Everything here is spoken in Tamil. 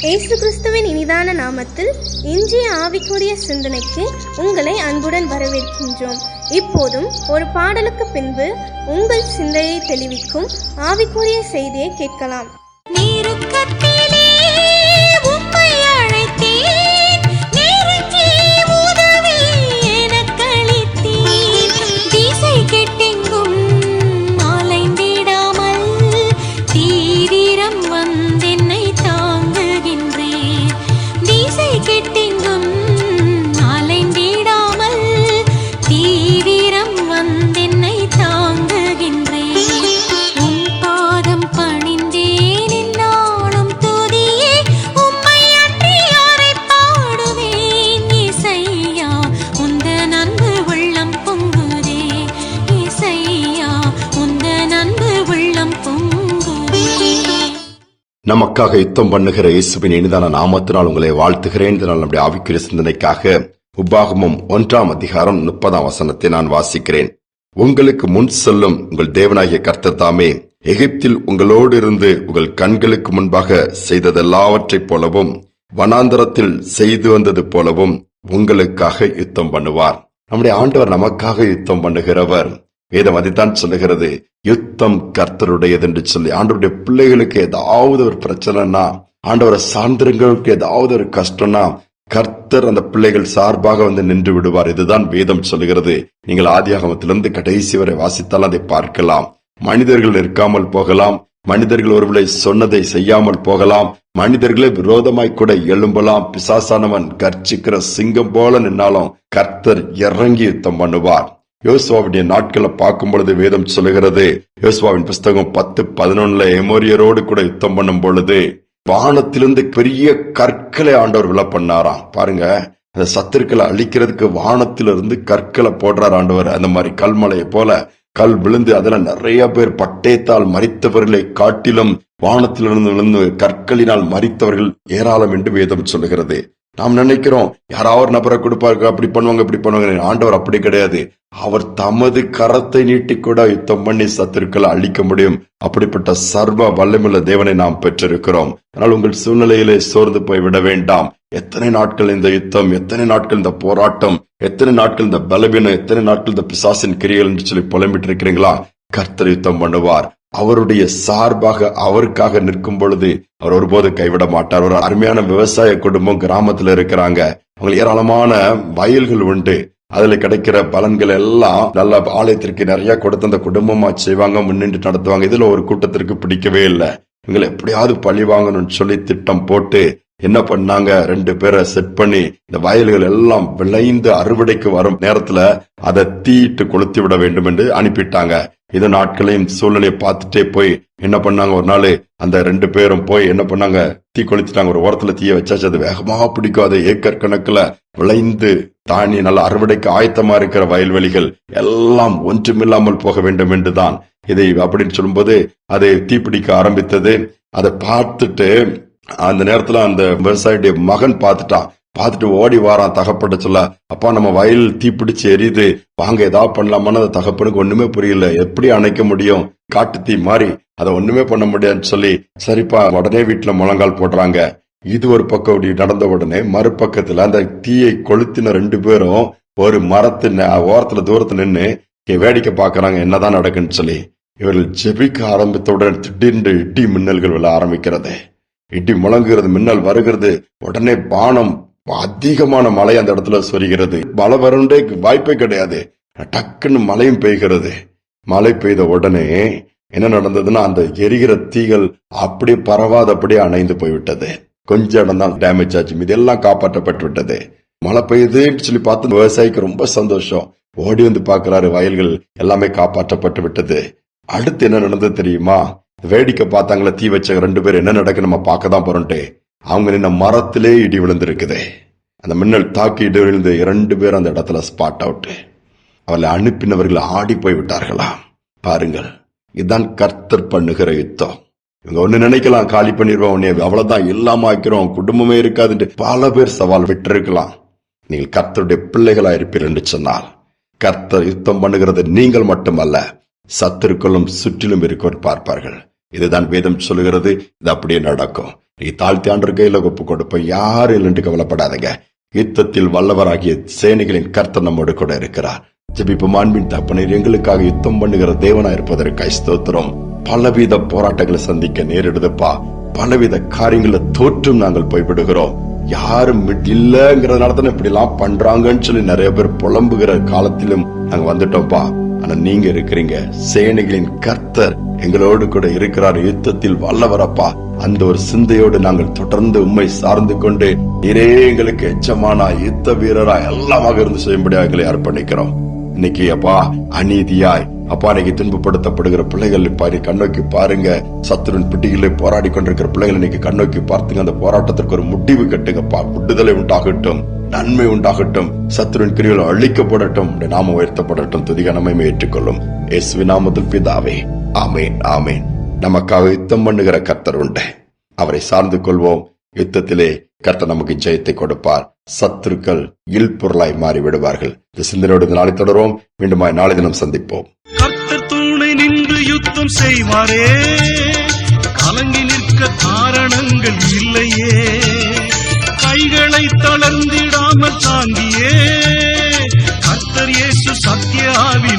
இயேசு கிறிஸ்துவின் இனிதான நாமத்தில் இன்றைய ஆவிக்குரிய சிந்தனைக்கு உங்களை அன்புடன் வரவேற்கின்றோம். இப்போதும் ஒரு பாடலுக்கு பின்பு உங்கள் சிந்தையை தெளிவிக்கும் ஆவிக்குரிய செய்தியை கேட்கலாம். நமக்காக யுத்தம் பண்ணுகிற இயேசுவின் இனிதான நாமத்தினால் உங்களை வாழ்த்துகிறேன். இதனால் நம்முடைய ஆவிக்குரிய சிந்தனைக்காக உபாகமம் 1:30 நான் வாசிக்கிறேன். உங்களுக்கு முன் செல்லும் உங்கள் தேவனாகிய கர்த்தர் தாமே எகிப்தில் உங்களோடு இருந்து உங்கள் கண்களுக்கு முன்பாக செய்ததெல்லாவற்றைப் போலவும் வனாந்தரத்தில் செய்து வந்தது போலவும் உங்களுக்காக யுத்தம் பண்ணுவார். நம்முடைய ஆண்டவர் நமக்காக யுத்தம் பண்ணுகிறவர். வேதம் அதைத்தான் சொல்லுகிறது, யுத்தம் கர்த்தருடையது என்று சொல்லி. ஆண்டவருடைய பிள்ளைகளுக்கு ஏதாவது ஒரு பிரச்சனைனா, ஆண்டவரை சார்ந்தவர்களுக்கு ஏதாவது ஒரு கஷ்டம்னா, கர்த்தர் அந்த பிள்ளைகள் சார்பாக வந்து நின்று விடுவார். இதுதான் வேதம் சொல்லுகிறது. நீங்கள் ஆதியாகமத்திலிருந்து கடைசி வரை வாசித்தால் அதை பார்க்கலாம். மனிதர்கள் இருக்காமல் போகலாம், மனிதர்கள் ஒருவேளை சொன்னதை செய்யாமல் போகலாம், மனிதர்களே விரோதமாய் கூட எழும்பலாம், பிசாசானவன் கர்ச்சிக்கிற சிங்கம் போல நின்னாலும் கர்த்தர் இறங்கி யுத்தம் பண்ணுவார். யோசுவாவுடைய நாட்களை பார்க்கும் பொழுது வேதம் சொல்லுகிறது, யோசுவாவின் புஸ்தகம் 10:11 எமோரியரோடு கூட யுத்தம் பண்ணும் பொழுது வானத்திலிருந்து பெரிய கற்களை ஆண்டவர் விழ பண்ணாராம். பாருங்க, அந்த சத்துருக்களை அழிக்கிறதுக்கு வானத்திலிருந்து கற்களை போடுறார் ஆண்டவர். அந்த மாதிரி கல்மலையை போல கல் விழுந்து அதுல நிறைய பேர் பட்டயத்தால் மரித்தவர்களை காட்டிலும் வானத்திலிருந்து விழுந்து கற்களினால் மரித்தவர்கள் ஏராளம் என்று வேதம் சொல்லுகிறது. நாம் நினைக்கிறோம் யாராவது நபரை கொடுப்பார்கள், அப்படி பண்ணுவாங்க இப்படி பண்ணுவாங்க. ஆண்டவர் அப்படி கிடையாது. அவர் தமது கரத்தை நீட்டி கூட யுத்தம் பண்ணி சத்துருக்களை அழிக்க முடியும். அப்படிப்பட்ட சர்வ வல்லமையுள்ள தேவனை நாம் பெற்றிருக்கிறோம். ஆனால் உங்கள் சூழ்நிலையிலே சோர்ந்து போய் விட வேண்டாம். எத்தனை நாட்கள் இந்த யுத்தம், எத்தனை நாட்கள் இந்த போராட்டம், எத்தனை நாட்கள் இந்த பலவீனம், எத்தனை நாட்கள் இந்த பிசாசின் கிரியைகள் என்று சொல்லி புலம்பிட்டு இருக்கிறீங்களா? கர்த்தர் யுத்தம் பண்ணுவார். அவருடைய சார்பாக அவருக்காக நிற்கும் பொழுது அவர் ஒருபோது கைவிட மாட்டார். ஒரு அருமையான விவசாய குடும்பம் கிராமத்துல இருக்கிறாங்க. அவங்களுக்கு ஏராளமான வயல்கள் உண்டு. அதுல கிடைக்கிற பலன்கள் எல்லாம் நல்ல ஆலயத்திற்கு நிறைய கொடுத்து அந்த குடும்பமா செய்வாங்க, முன்னின்று நடத்துவாங்க. இதுல ஒரு கூட்டத்திற்கு பிடிக்கவே இல்லை. இவங்களை எப்படியாவது பழி வாங்கணும்னு சொல்லி திட்டம் போட்டு என்ன பண்ணாங்க, 2 பேரை செட் பண்ணி இந்த வயல்கள் எல்லாம் விளைந்து அறுவடைக்கு வரும் நேரத்துல அதை தீயிட்டு கொளுத்தி விட வேண்டும் என்று அனுப்பிட்டாங்க. இந்த நாட்களையும் சூழ்நிலையை பார்த்துட்டே போய் என்ன பண்ணாங்க, ஒரு நாள் அந்த 2 பேரும் போய் என்ன பண்ணாங்க, தீ கொளுத்திட்டாங்க. ஒரு ஓரத்துல தீய வச்சாச்சு. அது வேகமாக பிடிக்கும். அது ஏக்கர் கணக்குல விளைந்து தானி நல்ல அறுவடைக்கு ஆயத்தமா இருக்கிற வயல்வெளிகள் எல்லாம் ஒன்றுமில்லாமல் போக வேண்டும் என்றுதான் இதை அப்படின்னு சொல்லும்போது அதை தீப்பிடிக்க ஆரம்பித்தது. அதை பார்த்துட்டு அந்த நேரத்துல அந்த விவசாயியுடைய மகன் பார்த்துட்டு ஓடி வாரான் தகப்பட்ட சொல்ல, அப்பா நம்ம வயல் தீப்பிடிச்சு எரியுது, வாங்க ஏதாவது பண்ணலாமான்னு அந்த தகப்பனுக்கு ஒண்ணுமே புரியல. எப்படி அணைக்க முடியும், காட்டு தீ மாறி அதை ஒண்ணுமே பண்ண முடியாதுன்னு சொல்லி சரிப்பா உடனே வீட்டுல முழங்கால் போடுறாங்க. இது ஒரு பக்கம் அப்படி நடந்த உடனே மறுபக்கத்துல அந்த தீயை கொளுத்தின 2 பேரும் ஒரு மரத்தின் ஓரத்துல தூரத்துல நின்று வேடிக்கை பாக்குறாங்க என்னதான் நடக்குன்னு சொல்லி. இவர்கள் ஜெபிக்க ஆரம்பித்தவுடன் திடீர்னு இடி மின்னல்கள் விழ ஆரம்பிக்கிறது. இடி முழங்குகிறது, மின்னல் வருகிறது. உடனே பானம் அதிகமான மழை அந்த இடத்துல சொரிகிறது. மழை வருண்டே வாய்ப்பே கிடையாது. டக்குன்னு மழையும் பெய்கிறது. மழை பெய்த உடனே என்ன நடந்ததுன்னா, அந்த எரிகிற தீகள் அப்படியே பரவாதபடியே அணைந்து போய்விட்டது. கொஞ்சம் இடம் தான் டேமேஜ் ஆச்சு, இதெல்லாம் காப்பாற்றப்பட்டு விட்டது. மழை பெய்யுதுன்னு சொல்லி பார்த்து விவசாயிக்கு ரொம்ப சந்தோஷம். ஓடி வந்து பாக்குறாரு, வயல்கள் எல்லாமே காப்பாற்றப்பட்டு விட்டது. அடுத்து என்ன நடந்தது தெரியுமா? வேடிக்கை பார்த்தாங்களே தீ வச்ச 2 பேர், என்ன நடக்கு நம்ம பார்க்க தான் போறோம்ட்டு அவங்க நின்ன மரத்திலே இடி விழுந்திருக்குது. அந்த மின்னல் தாக்கி இடி விழுந்து 2 பேர் அந்த இடத்துல ஸ்பாட் அவுட். அவளை அனுப்பினவர்கள் ஆடி போய் விட்டார்களா? பாருங்கள், இதுதான் கர்த்தர் பண்ணுகிற யுத்தம். இவங்க ஒண்ணு நினைக்கலாம், காலி பண்ணிடுவோம், உன்னை அவ்வளவுதான் இல்லாம ஆக்கிறோம், குடும்பமே இருக்காதுன்னு பல பேர் சவால் விட்டிருக்கலாம். நீங்கள் கர்த்தருடைய பிள்ளைகளா இருப்பீர்கள் என்று சொன்னால், கர்த்தர் யுத்தம் பண்ணுகிறது நீங்கள் மட்டுமல்ல, சத்துருக்களும் சுற்றிலும் இருக்கவர் பார்ப்பார்கள். இதுதான் வேதம் சொல்லுகிறது. இது அப்படியே நடக்கும். நீ தாழ்த்தி ஆண்டவர் கையில ஒப்பு கொடுப்போம். யாரும் இல்லைன்னு கவலைப்படாதங்க. யுத்தத்தில் வல்லவராகிய சேனைகளின் கர்த்தர் நம்மோடு கூட இருக்கிறார். ஜெபிப்போம். அன்பின் தகப்பனே, எங்களுக்காக யுத்தம் பண்ணுகிற தேவனா இருப்பதற்காய் ஸ்தோத்திரம். பலவித போராட்டங்களை சந்திக்க நேரிடுதுப்பா. பலவித காரியங்கள தோற்றும் நாங்கள் போய்விடுகிறோம். யாரும் இல்லங்கிறதுனால தானே இப்படி எல்லாம் பண்றாங்கன்னு சொல்லி நிறைய பேர் புலம்புகிற காலத்திலும் நாங்க வந்துட்டோம்ப்பா. ஆனா நீங்க இருக்கிறீங்க. சேனைகளின் கர்த்தர் எங்களோடு கூட இருக்கிறார். யுத்தத்தில் வல்லவரப்பா. அந்த ஒரு சிந்தையோடு நாங்கள் தொடர்ந்து உம்மை சார்ந்து கொண்டு நீரே எங்களுக்கு எச்சமானா யுத்த வீரரா எல்லாமாக இருந்து செய்யும்படியாக எங்களை அர்ப்பணிக்கிறோம். இன்னைக்கு அப்பா அநீதியாய் அப்பா இன்னைக்கு துன்பப்படுத்தப்படுகிற பிள்ளைகள் பாரு கண்ணோக்கி பாருங்க. சத்துருவின் பிடிகளை போராடி கொண்டிருக்கிற பிள்ளைகள் இன்னைக்கு கண்ணோக்கி பார்த்துங்க. அந்த போராட்டத்திற்கு ஒரு முடிவு கட்டுங்கப்பா. விடுதலை உண்டாகட்டும், நன்மை உண்டாகட்டும், சத்துருவின் கிரிகள் அழிக்கப்படட்டும், நாம உயர்த்தப்படட்டும். துதிகனமே ஏற்றுக்கொள்ளும் இயேசுவின் நாமத்தில் பிதாவே, ஆமேன் ஆமேன். நமக்காக யுத்தம் பண்ணுகிற கர்த்தர் உண்டு. அவரை சார்ந்து கொள்வோம். யுத்தத்திலே கர்த்தர் நமக்கு ஜெயத்தை கொடுப்பார். சத்துருக்கள் இல்பொருளாய் மாறி விடுவார்கள். இந்த சிந்தனையோடு நாளை தொடரும். மீண்டும் நாளை தினம் சந்திப்போம். கர்த்தர் துணை நின்று யுத்தம் செய்வாரே, கலங்கி நிற்க காரணங்கள் இல்லையே. கைகளை தளர்ந்திடாமல் தாங்கியே கர்த்தர் இயேசு சத்திய ஆவி